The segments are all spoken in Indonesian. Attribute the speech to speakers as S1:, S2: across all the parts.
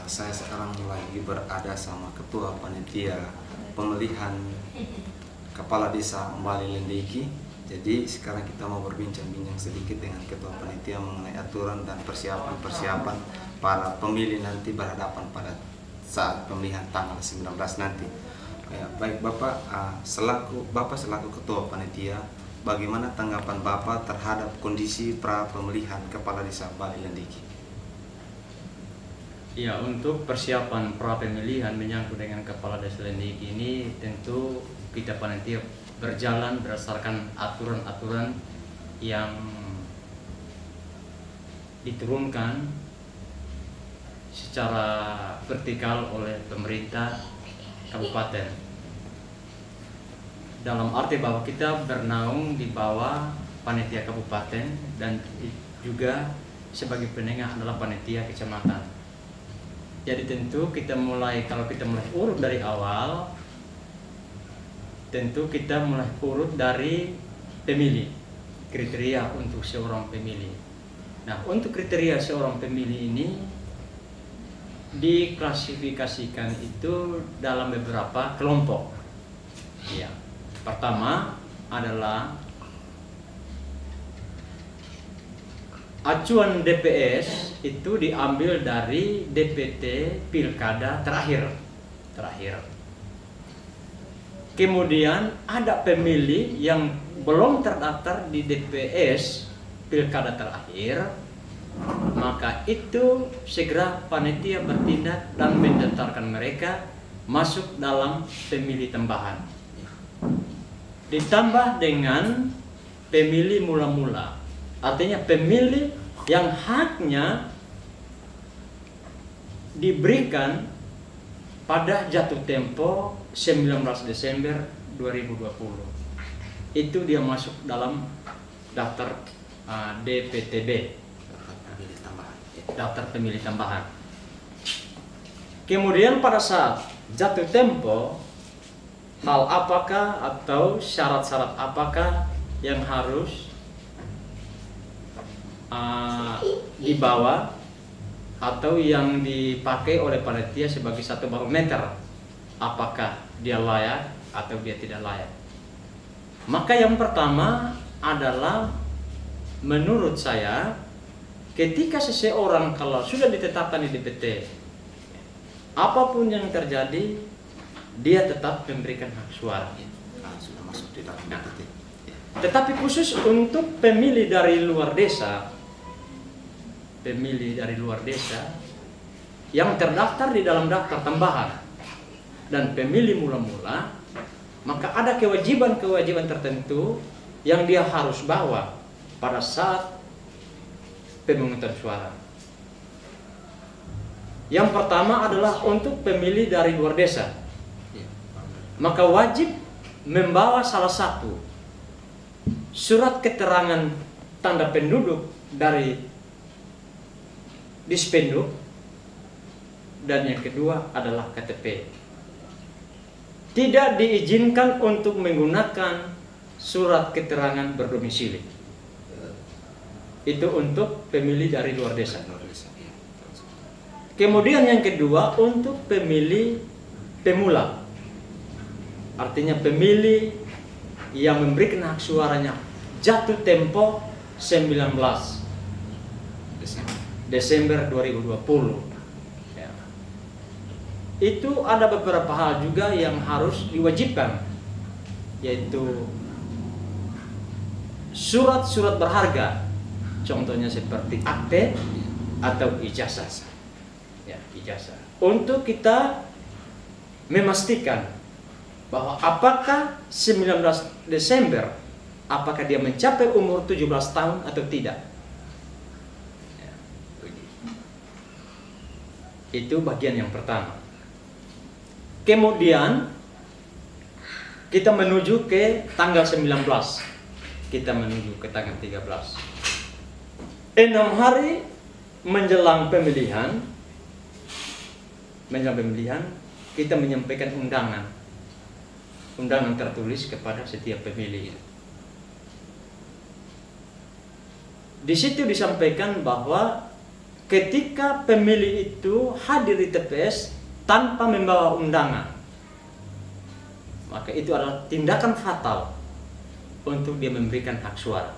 S1: Saya sekarang lagi berada sama Ketua Panitia Pemilihan Kepala Desa Mbali Lendiki. Jadi sekarang kita mau berbincang-bincang sedikit dengan Ketua Panitia mengenai aturan dan persiapan para pemilih nanti berhadapan pada saat pemilihan tanggal 19 nanti. Ya, baik Bapak, selaku Ketua Panitia, bagaimana tanggapan Bapak terhadap kondisi pra pemilihan Kepala Desa Mbali Lendiki?
S2: Ya, untuk persiapan pra pemilihan menyangkut dengan Kepala Desa Lendiki ini tentu kita panitia berjalan berdasarkan aturan-aturan yang diturunkan secara vertikal oleh pemerintah kabupaten. Dalam arti bahwa kita bernaung di bawah panitia kabupaten dan juga sebagai penengah adalah panitia kecamatan. Jadi tentu kalau kita mulai urut dari awal, tentu kita mulai urut dari pemilih, kriteria untuk seorang pemilih. Nah, untuk kriteria seorang pemilih ini diklasifikasikan itu dalam beberapa kelompok. Ya, pertama adalah acuan DPS itu diambil dari DPT Pilkada terakhir. Kemudian ada pemilih yang belum terdaftar di DPS Pilkada terakhir, maka itu segera panitia bertindak dan mendaftarkan mereka masuk dalam pemilih tambahan. Ditambah dengan pemilih mula-mula. Artinya pemilih yang haknya diberikan pada jatuh tempo 19 Desember 2020. Itu dia masuk dalam daftar DPTB, daftar pemilih tambahan. Kemudian pada saat jatuh tempo, hal apakah atau syarat-syarat apakah yang harus dibawa atau yang dipakai oleh panitia sebagai satu barometer, apakah dia layak atau dia tidak layak. Maka yang pertama adalah menurut saya, ketika seseorang kalau sudah ditetapkan di DPT, apapun yang terjadi, dia tetap memberikan hak suara.
S1: Sudah masuk di dalam DPT.
S2: Tetapi khusus untuk pemilih dari luar desa, yang terdaftar di dalam daftar tambahan dan pemilih mula-mula, maka ada kewajiban-kewajiban tertentu yang dia harus bawa pada saat pemungutan suara. Yang pertama adalah untuk pemilih dari luar desa, maka wajib membawa salah satu surat keterangan tanda penduduk dari Dispenduk, dan yang kedua adalah KTP. Tidak diizinkan untuk menggunakan surat keterangan berdomisili. Itu untuk pemilih dari luar desa. Kemudian yang kedua untuk pemilih pemula. Artinya pemilih yang memberikan hak suaranya jatuh tempo 19 Desember 2020. Ya. Itu ada beberapa hal juga yang harus diwajibkan, yaitu surat-surat berharga, contohnya seperti akte atau ijazah. Ya, ijazah. Untuk kita memastikan bahwa apakah 19 Desember apakah dia mencapai umur 17 tahun atau tidak. Itu bagian yang pertama. Kemudian kita menuju ke tanggal 19. Kita menuju ke tanggal 13. 6 hari menjelang pemilihan, kita menyampaikan undangan tertulis kepada setiap pemilih. Di situ disampaikan bahwa ketika pemilih itu hadir di TPS tanpa membawa undangan, maka itu adalah tindakan fatal untuk dia memberikan hak suara.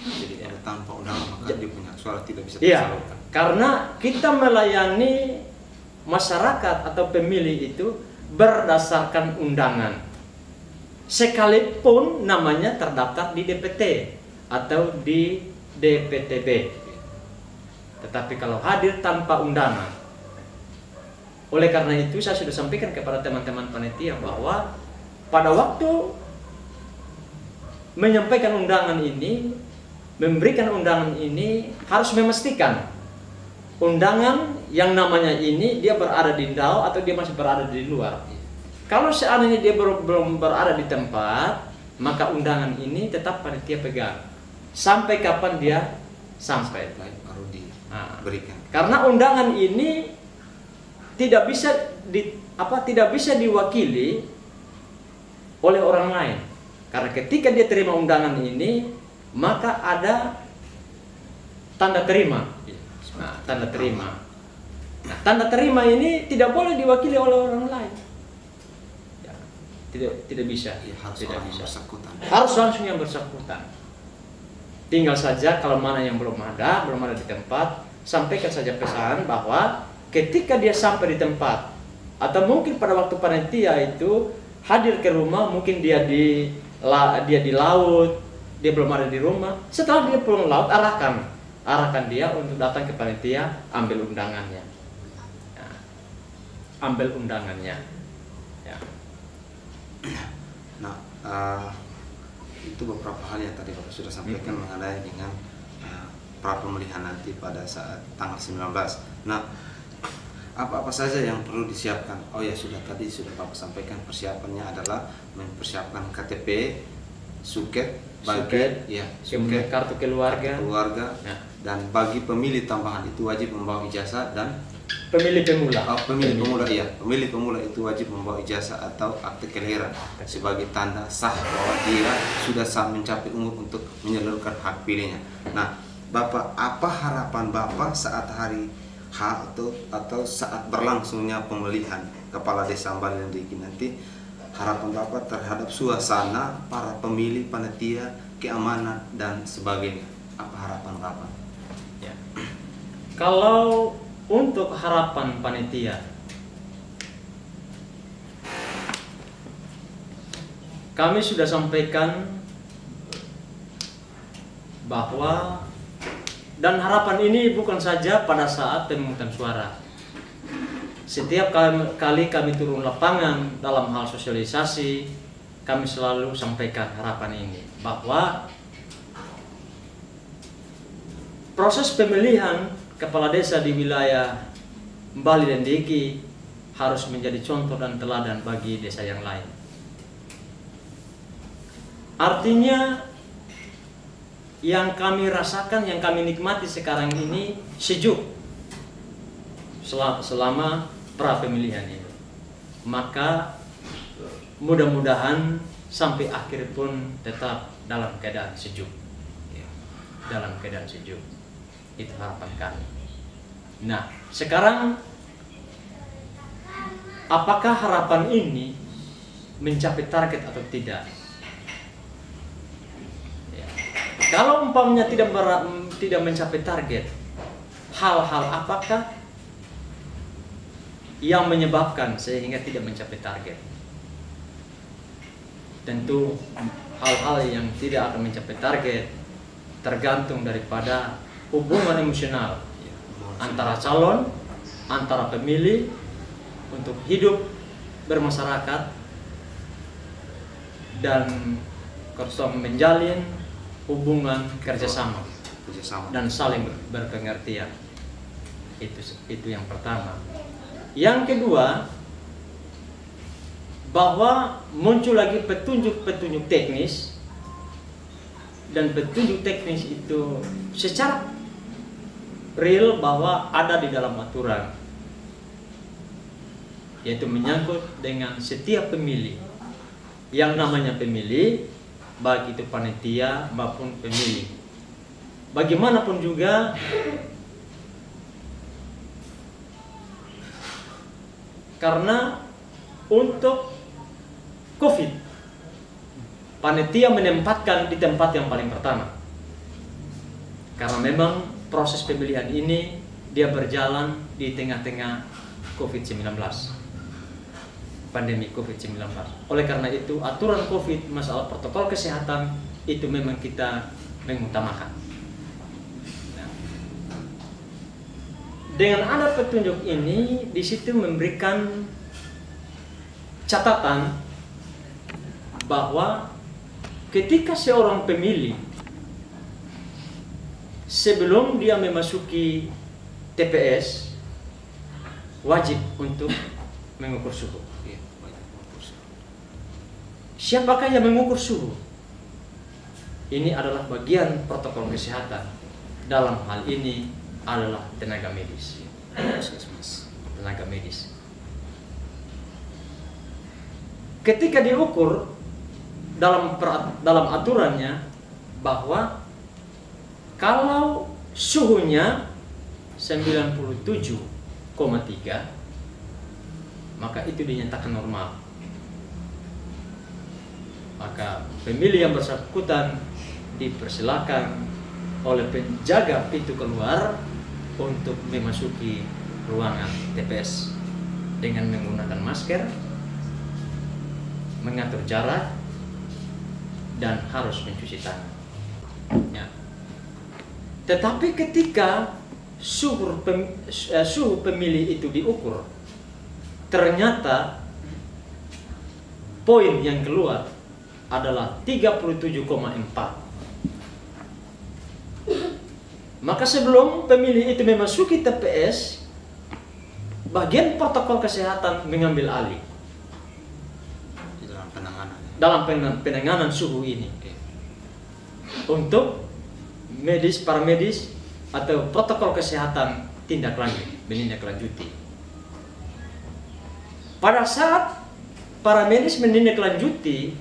S1: Jadi tanpa undangan maka dia punya hak suara tidak bisa
S2: Iya,
S1: tersalurkan.
S2: karena kita melayani masyarakat atau pemilih itu berdasarkan undangan, sekalipun namanya terdaftar di DPT atau di DPTB. Tetapi kalau hadir tanpa undangan, oleh karena itu saya sudah sampaikan kepada teman-teman panitia bahwa pada waktu menyampaikan undangan ini, memberikan undangan ini, harus memastikan undangan yang namanya ini dia berada di DAO atau dia masih berada di luar. Kalau seandainya dia belum berada di tempat, maka undangan ini tetap panitia pegang sampai kapan dia sampai.
S1: Baru diberikan.
S2: Karena undangan ini tidak bisa diwakili oleh orang lain. Karena ketika dia terima undangan ini, maka ada tanda terima. Nah, tanda terima. Nah, tanda terima ini tidak boleh diwakili oleh orang lain. Ya, tidak bisa.
S1: Ya, harus
S2: tidak
S1: orang yang
S2: bisa.
S1: bersangkutan.
S2: Harus langsung yang bersangkutan. Tinggal saja kalau mana yang belum ada di tempat, sampaikan saja pesan bahwa ketika dia sampai di tempat, atau mungkin pada waktu panitia itu hadir ke rumah, mungkin dia di laut, dia belum ada di rumah. Setelah dia pulang laut, arahkan dia untuk datang ke panitia, ambil undangannya. Ya. Ambil undangannya. Ya.
S1: Nah, itu beberapa hal yang tadi Bapak sudah sampaikan mengenai dengan pra pemilihan nanti pada saat tanggal 19. Nah, apa-apa saja yang perlu disiapkan? Oh ya, sudah Bapak sampaikan, persiapannya adalah mempersiapkan KTP, suket,
S2: kemudian kartu keluarga,
S1: ya. Dan bagi pemilih tambahan itu wajib membawa ijazah, dan
S2: pemilih pemula.
S1: Pemilih pemula itu wajib membawa ijazah atau akte kelahiran sebagai tanda sah bahwa dia sudah mencapai umur untuk menyalurkan hak pilihnya. Nah, Bapak, apa harapan Bapak saat hari H atau saat berlangsungnya pemilihan kepala desa Mbalilendiki nanti? Harapan Bapak terhadap suasana para pemilih, panitia, keamanan dan sebagainya. Apa harapan Bapak?
S2: Ya. Kalau untuk harapan panitia, kami sudah sampaikan bahwa, dan harapan ini bukan saja pada saat pemungutan suara. Setiap kali kami turun lapangan dalam hal sosialisasi, kami selalu sampaikan harapan ini, bahwa proses pemilihan kepala desa di wilayah Mbalilendiki harus menjadi contoh dan teladan bagi desa yang lain. Artinya, yang kami rasakan, yang kami nikmati sekarang ini sejuk selama pra pemilihan ini. Maka mudah-mudahan sampai akhir pun tetap dalam keadaan sejuk. Dalam keadaan sejuk. Itu harapan kami. Nah, sekarang apakah harapan ini mencapai target atau tidak? Ya. Kalau umpamanya tidak mencapai target, hal-hal apakah yang menyebabkan sehingga tidak mencapai target? Tentu hal-hal yang tidak akan mencapai target tergantung daripada hubungan emosional antara calon, antara pemilih untuk hidup bermasyarakat dan menjalin hubungan kerjasama dan saling berpengertian. Itu yang pertama. Yang kedua, bahwa muncul lagi petunjuk-petunjuk teknis, dan petunjuk teknis itu secara real bahwa ada di dalam aturan, yaitu menyangkut dengan setiap pemilih. Yang namanya pemilih, baik itu panitia maupun pemilih, bagaimanapun juga karena untuk COVID, panitia menempatkan di tempat yang paling pertama. Karena memang proses pemilihan ini dia berjalan di tengah-tengah COVID-19, pandemi COVID-19. Oleh karena itu, aturan COVID, masalah protokol kesehatan itu memang kita mengutamakan. Nah, dengan ada petunjuk ini, di situ memberikan catatan bahwa ketika seorang pemilih sebelum dia memasuki TPS wajib untuk mengukur suhu. Siapakah yang mengukur suhu? Ini adalah bagian protokol kesehatan. Dalam hal ini adalah tenaga medis. Tenaga medis. Ketika diukur dalam aturannya bahwa kalau suhunya 97,3, maka itu dinyatakan normal. Maka pemilih yang bersangkutan dipersilakan oleh penjaga pintu keluar untuk memasuki ruangan TPS dengan menggunakan masker, mengatur jarak, dan harus mencuci tangan. Ya. Tetapi ketika suhu pemilih itu diukur, ternyata poin yang keluar adalah 37,4. Maka sebelum pemilih itu memasuki TPS, bagian protokol kesehatan mengambil alih dalam penanganan suhu ini untuk medis, paramedis atau protokol kesehatan menindaklanjuti. Pada saat paramedis menindaklanjuti,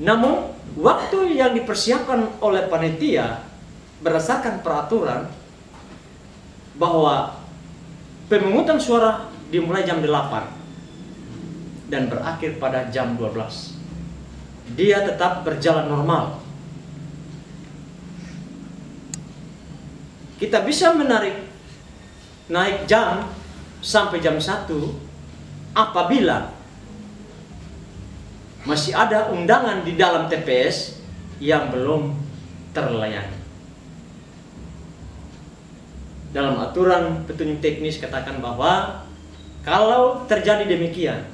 S2: namun waktu yang dipersiapkan oleh panitia berdasarkan peraturan bahwa pemungutan suara dimulai jam 8 dan berakhir pada jam 12. Dia tetap berjalan normal. Kita bisa naik jam sampai jam 1 apabila masih ada undangan di dalam TPS yang belum terlayani. Dalam aturan petunjuk teknis katakan bahwa kalau terjadi demikian,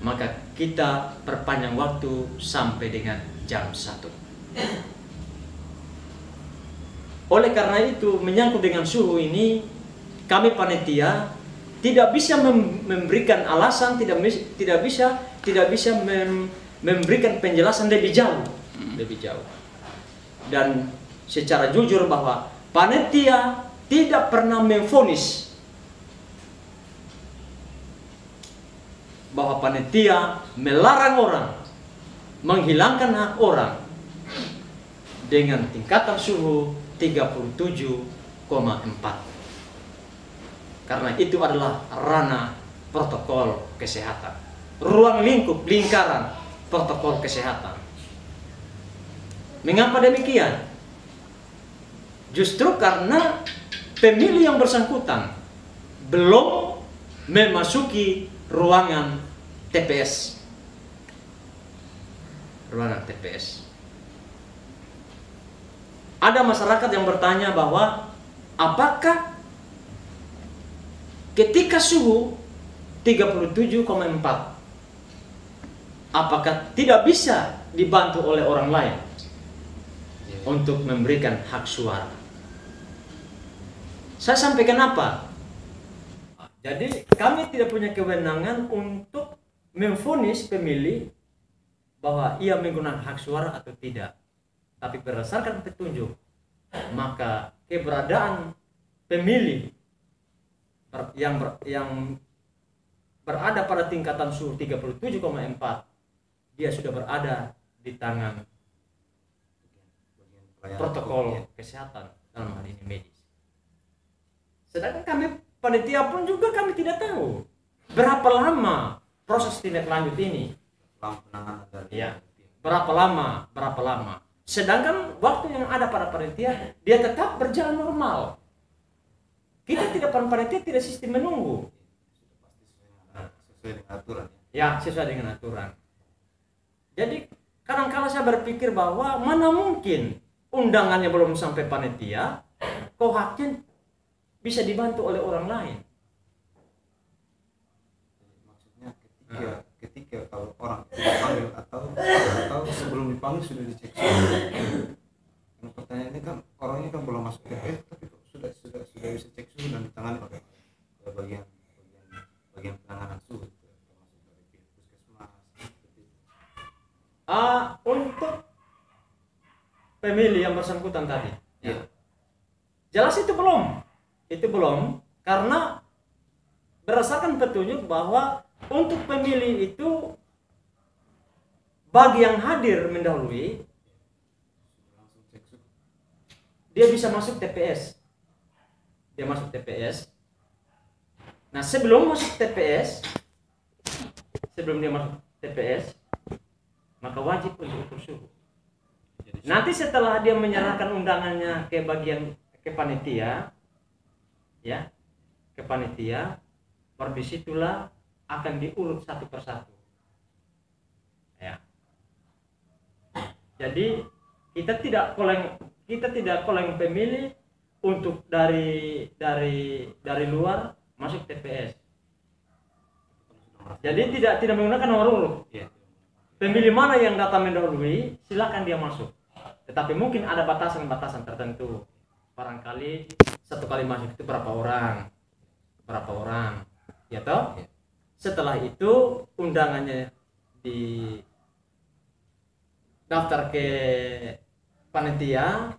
S2: maka kita perpanjang waktu sampai dengan jam 1. Oleh karena itu, menyangkut dengan suhu ini, kami panitia tidak bisa memberikan alasan, tidak bisa memberikan penjelasan lebih jauh. Dan secara jujur bahwa panitia tidak pernah memvonis bahwa panitia melarang orang, menghilangkan hak orang dengan tingkatan suhu 37,4. Karena itu adalah ranah protokol kesehatan, ruang lingkup lingkaran protokol kesehatan. Mengapa demikian? Justru karena pemilih yang bersangkutan belum memasuki ruangan TPS. Ada masyarakat yang bertanya bahwa apakah ketika suhu 37,4 apakah tidak bisa dibantu oleh orang lain untuk memberikan hak suara? Saya sampaikan apa? Jadi kami tidak punya kewenangan untuk memvonis pemilih bahwa ia menggunakan hak suara atau tidak. Tapi berdasarkan petunjuk, maka keberadaan pemilih yang berada pada tingkatan suhu 37,4, dia sudah berada di tangan protokol kesehatan, dalam hal ini medis. Sedangkan kami panitia pun juga kami tidak tahu berapa lama proses tindak lanjut ini.
S1: Penanganan dari
S2: Ya, berapa lama. Sedangkan waktu yang ada pada panitia dia tetap berjalan normal. Kita tidak, panitia tidak sistem menunggu.
S1: Sesuai dengan aturan.
S2: Ya, sesuai dengan aturan. Jadi kadang-kala saya berpikir bahwa mana mungkin undangannya belum sampai panitia, kok haknya bisa dibantu oleh orang lain.
S1: Maksudnya ketika kalau orang itu dipanggil atau sebelum dipanggil sudah dicek suhu. Karena pertanyaan ini kan orangnya kan belum masuk TPS tapi kok sudah bisa cek suhu dan ditangani oleh bagian penanganan suhu termasuk dari pihak puskesmas seperti itu.
S2: Untuk pemilih yang bersangkutan tadi,
S1: Ya.
S2: jelas itu belum karena berdasarkan petunjuk bahwa untuk pemilih itu bagi yang hadir mendahului
S1: Langsung cek suhu.
S2: dia bisa masuk TPS. Nah, sebelum dia masuk TPS, maka wajib untuk ukur suhu. Nanti setelah dia menyerahkan undangannya ke panitia, ya, ke panitia, baru disitulah akan diurut satu persatu. Ya. Jadi kita tidak koleng pemilih untuk dari luar masuk TPS. Jadi tidak menggunakan nomor urut.
S1: Iya.
S2: Pemilih mana yang datang mendahului, silakan dia masuk. Tetapi mungkin ada batasan-batasan tertentu. Barangkali satu kali masuk itu berapa orang, ya toh?
S1: Iya.
S2: Setelah itu undangannya di daftar ke panitia,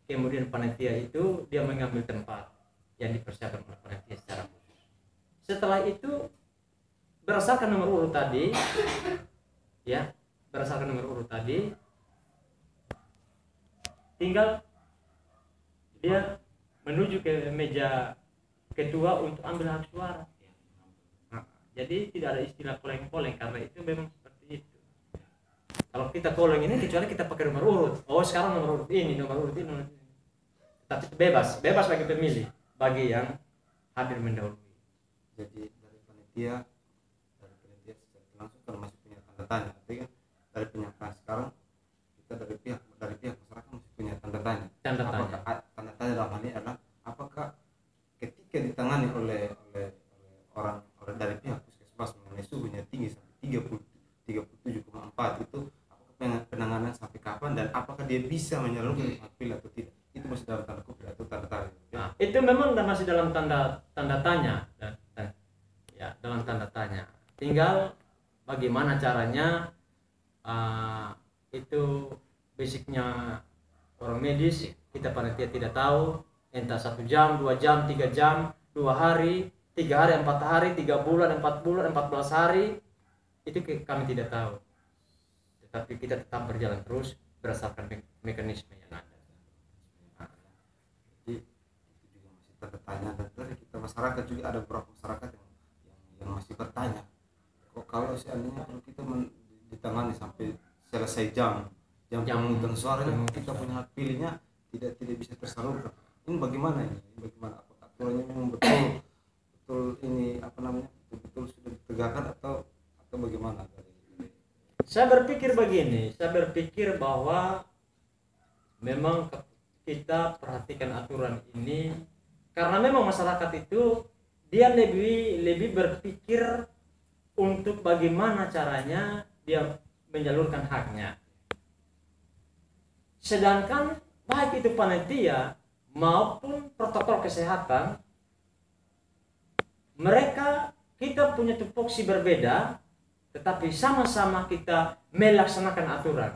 S2: kemudian panitia itu dia mengambil tempat yang dipersiapkan oleh panitia secara khusus. Setelah itu berdasarkan nomor urut tadi, ya, tinggal dia menuju ke meja ketua untuk ambil hak suara. Nah, jadi tidak ada istilah koleng-koleng karena itu memang seperti itu. Kalau kita koleng ini kecuali kita pakai nomor urut. Oh, sekarang nomor urut ini. Tapi bebas bagi pemilih, bagi yang hadir mendahului.
S1: Jadi dari panitia secara langsung kan masih punya tanda tanya, tapi kan dari penyampaian sekarang kita dari pihak masyarakat masih punya tanda tanya. Apakah tanda tanya dalam hal ini adalah apakah ketika ditangani oleh orang dari pihak puskesmas mengenai suhunya tinggi sampai 37,4 itu apakah penanganan sampai kapan dan apakah dia bisa menyalurkan hak pilih atau tidak, itu masih dalam tanda kutip atau tanda tanya.
S2: Nah, itu memang masih dalam tanda tanya, ya, dalam tanda tanya. Tinggal bagaimana caranya, itu basicnya orang medis kita panitia tidak tahu, entah 1 jam, 2 jam, 3 jam, 2 hari, 3 hari, 4 hari, 3 bulan, 4 bulan, 14 hari, itu kami tidak tahu. Tetapi kita tetap berjalan terus berdasarkan mekanisme yang ada.
S1: Jadi itu juga masih tertanya, dan dari kita masyarakat juga ada beberapa masyarakat yang masih bertanya, kok kalau seandainya kalau kita ditangani sampai selesai jam pemungutan suaranya kita punya hak pilihnya tidak bisa tersalurkan, ini bagaimana apakah aturannya memang betul ini betul sudah ditegakkan atau bagaimana?
S2: Saya berpikir bahwa memang kita perhatikan aturan ini karena memang masyarakat itu dia lebih berpikir untuk bagaimana caranya dia menyalurkan haknya. Sedangkan baik itu panitia maupun protokol kesehatan, kita punya tupoksi berbeda, tetapi sama-sama kita melaksanakan aturan.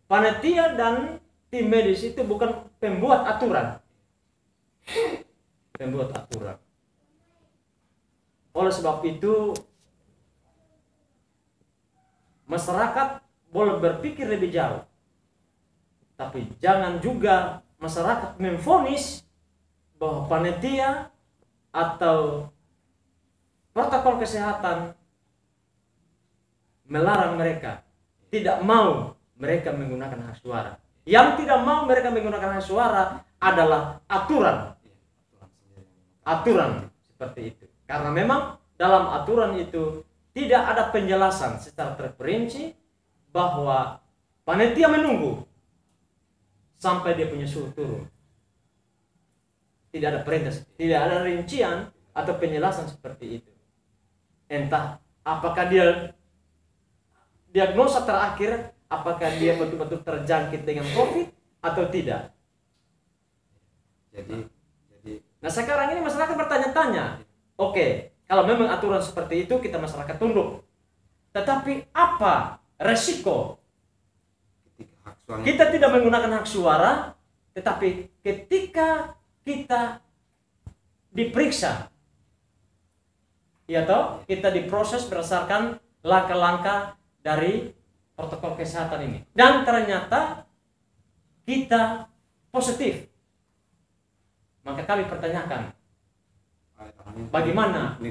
S2: Panitia dan tim medis itu bukan pembuat aturan. Oleh sebab itu masyarakat boleh berpikir lebih jauh, tapi jangan juga masyarakat memvonis bahwa panitia atau protokol kesehatan melarang mereka, tidak mau mereka menggunakan hak suara. Yang tidak mau mereka menggunakan hak suara adalah aturan seperti itu. Karena memang dalam aturan itu tidak ada penjelasan secara terperinci bahwa panitia menunggu sampai dia punya suhu turun. Tidak ada perintah, tidak ada rincian atau penjelasan seperti itu. Entah apakah dia diagnosa terakhir, apakah dia betul-betul terjangkit dengan COVID atau tidak. Nah sekarang ini masyarakat bertanya-tanya, oke, kalau memang aturan seperti itu kita masyarakat tunduk. Tetapi apa resiko kita tidak menggunakan hak suara, tetapi ketika kita diperiksa, ya toh, kita diproses berdasarkan langkah-langkah dari protokol kesehatan ini, dan ternyata kita positif, maka kami pertanyakan bagaimana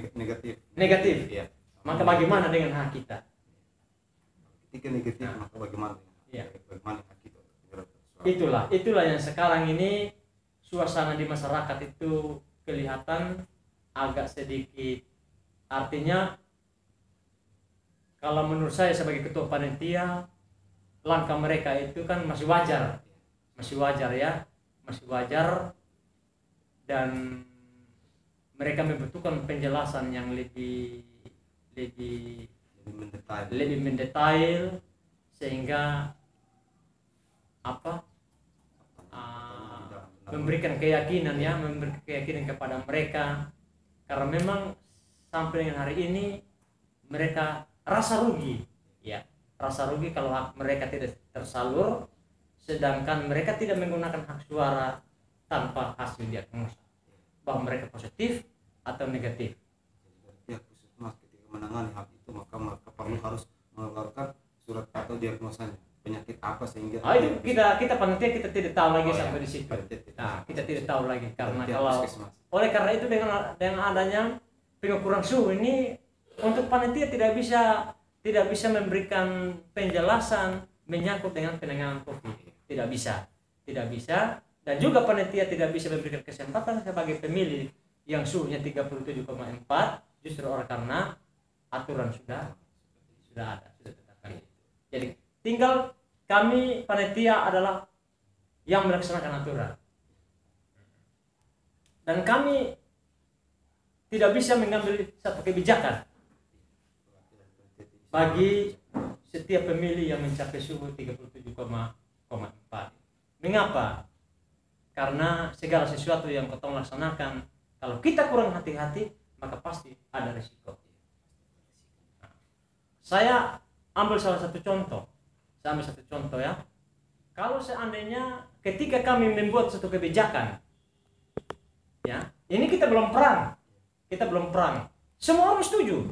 S2: negatif
S1: ya.
S2: Maka bagaimana dengan hak kita?
S1: Ketika negatif maka bagaimana hak kita?
S2: Itulah yang sekarang ini suasana di masyarakat itu kelihatan agak sedikit, artinya kalau menurut saya sebagai ketua panitia, langkah mereka itu kan masih wajar ya, masih wajar, dan mereka membutuhkan penjelasan yang lebih mendetail sehingga memberikan keyakinan kepada mereka, karena memang sampai dengan hari ini mereka rasa rugi kalau hak mereka tidak tersalur, sedangkan mereka tidak menggunakan hak suara tanpa hasil diagnosa bahwa mereka positif atau negatif.
S1: Pihak puskesmas ketika menangani hal itu maka perlu harus mengeluarkan surat atau diagnosanya penyakit apa, sehingga
S2: itu kita panitia kita tidak tahu lagi sampai di situ. Nah, kita tidak tahu lagi karena oleh karena itu dengan adanya pengukuran suhu ini, untuk panitia tidak bisa memberikan penjelasan menyangkut dengan penanganan COVID. Tidak bisa, dan juga panitia tidak bisa memberikan kesempatan sebagai pemilih yang suhunya 37,4, justru oleh karena aturan sudah ada, sudah ditetapkan. Jadi tinggal kami panitia adalah yang melaksanakan aturan, dan kami tidak bisa mengambil satu kebijakan bagi setiap pemilih yang mencapai suhu 37,4. Mengapa? Karena segala sesuatu yang kita laksanakan, kalau kita kurang hati-hati, maka pasti ada risiko. Saya ambil satu contoh ya. Kalau seandainya ketika kami membuat satu kebijakan, ya, ini kita belum perang. Semua orang setuju.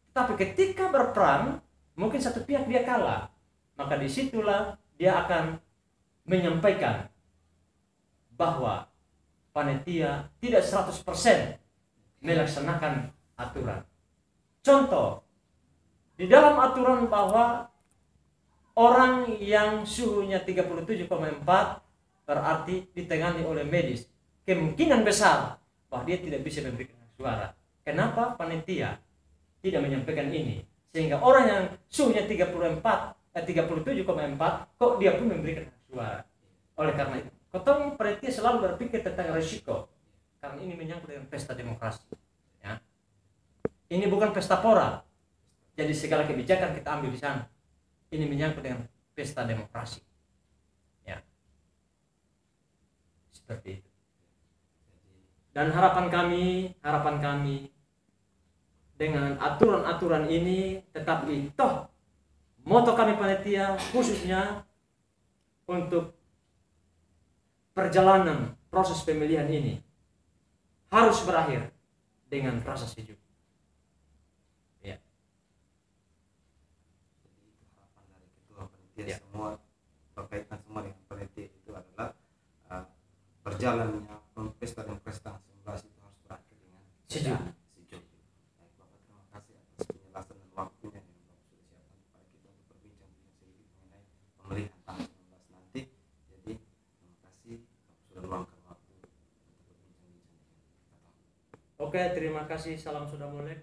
S2: Tapi ketika berperang, mungkin satu pihak dia kalah, maka disitulah dia akan menyampaikan bahwa panitia tidak 100% melaksanakan aturan. Contoh, di dalam aturan bahwa orang yang suhunya 37,4 berarti ditangani oleh medis, kemungkinan besar bahwa dia tidak bisa memberikan suara. Kenapa panitia tidak menyampaikan ini, sehingga orang yang suhunya 37,4 kok dia pun memberikan suara? Oleh karena itu, ketemu panitia selalu berpikir tentang risiko, karena ini menyangkut dengan pesta demokrasi, ya. Ini bukan pesta pora, jadi segala kebijakan kita ambil di sana. Ini menyangkut dengan pesta demokrasi, ya, seperti itu. Dan harapan kami dengan aturan-aturan ini, tetapi toh moto kami panitia khususnya untuk perjalanan proses pemilihan ini harus berakhir dengan rasa sejuk. Ya.
S1: Harapan dari ketua panitia semua berkaitan semua dengan panitia itu adalah berjalannya pesta demokrasi tanggal 19
S2: Sejuk.
S1: Sejuk. Baik Bapak, terima kasih atas penjelasan dan waktunya yang Bapak sudah siapkan kepada kita untuk berbincang-bincang sedikit mengenai pemilihan tanggal 19 nanti. Jadi terima kasih Bapak sudah meluangkan waktu untuk berbincang-bincang dengan kita.
S2: Oke, terima kasih. Salam sudah mulai.